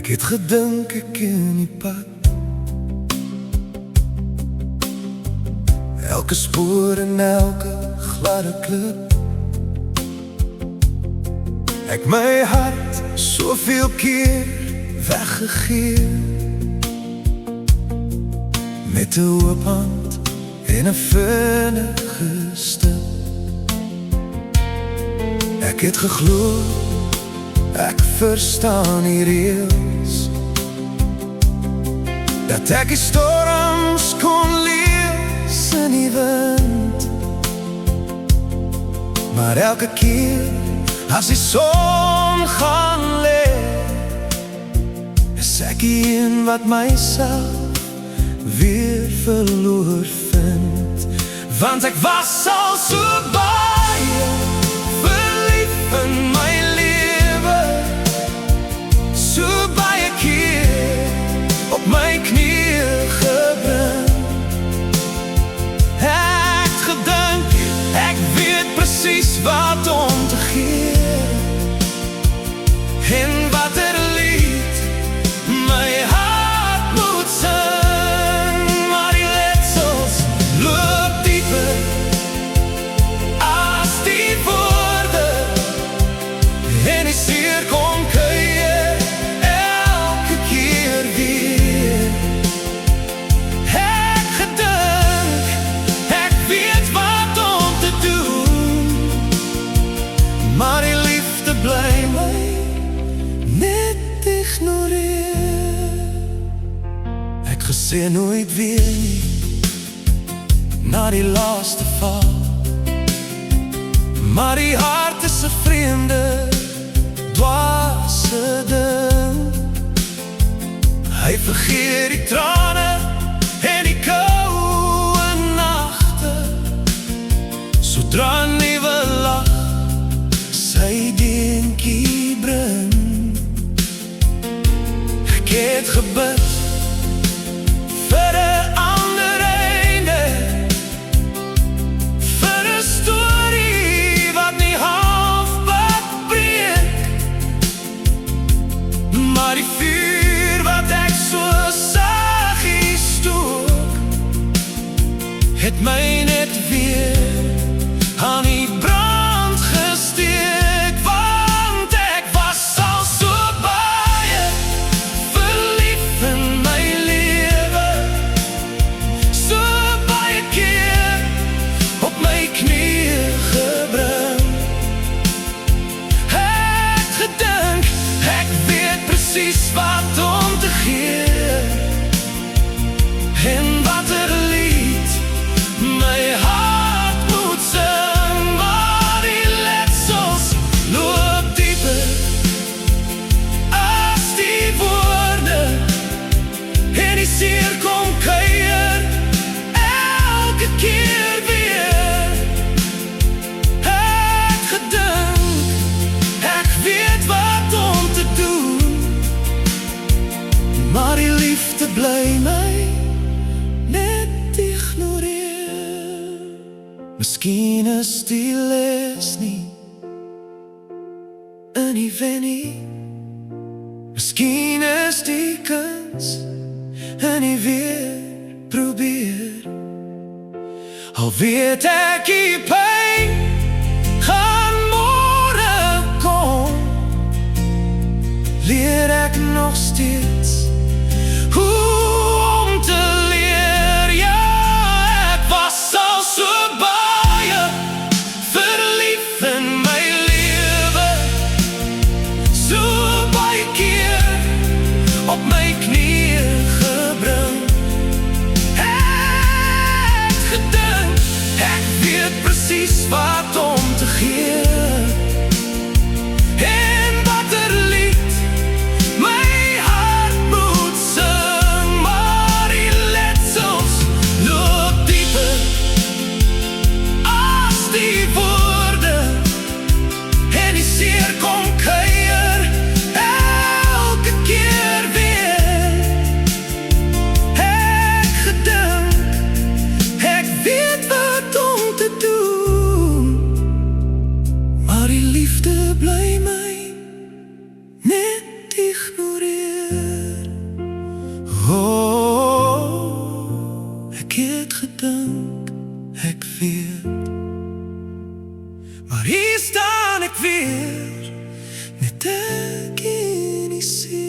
Ek het gedink ek ken die pad, elke spoor en elke gladde klip. Ek my hart soveel keer weggegee, met 'n oop hand en 'n vinnige stap. Ek het geglo, ek verstaan die reëls, dat ek die storms kon lees in die wind. Maar elke keer as die son gaan lê, is ek die een wat myself weer verloor vind. Want ek was al so baie verlief in my lewe, so baie keer op my knieë gebring. Ek het gedink, ek weet presies wat om te gee, en wat lied my hart moet sing. Maar die letsels loop dieper as die woorde, en die seer kom kuier elke keer weer. Ek gedink, ek weet wat om te doen, maar die liefde bly my net ignoreer. Ek gesê nooit weer nie, na die laaste val, maar die hart is 'n vreemde, dwaase ding. Hy vergeet die trane en die koue nagte, sodra 'n nuwe lag sy denkie bring. Ek het gebid vir 'n ander einde, vir 'n storie wat nie halfpad breek. Maar die vuur wat ek so saggies stook, het my net weer aan die brand gesteek. Want ek was al so baie verlief in my lewe, so baie keer op my knieë gebring. Ek het gedink, ek weet presies wat om te gee, en wat lied my hart moet sing. Maar die letsels loop dieper as die woorde, en die seer kom kuier elke keer weer. Ek gedink, ek weet wat om te doen, maar die liefde bly my net ignoreer. Miskien is die les nie in die wen nie, miskien is die kuns in die weer probeer. Al weet ek die pyn gaan môre kom, leer ek nog steeds hoe om te leer. Ja, ek was al so baie verlief in my lewe, so baie keer op my knieë gebring. Ek het gedink, ek weet presies wat om te gee, en wat lied my hart moet sing. Maar die letsels loop dieper as die woorde, en die seer kom kuier elke keer weer. maar hier staan ik weer met ek in die see.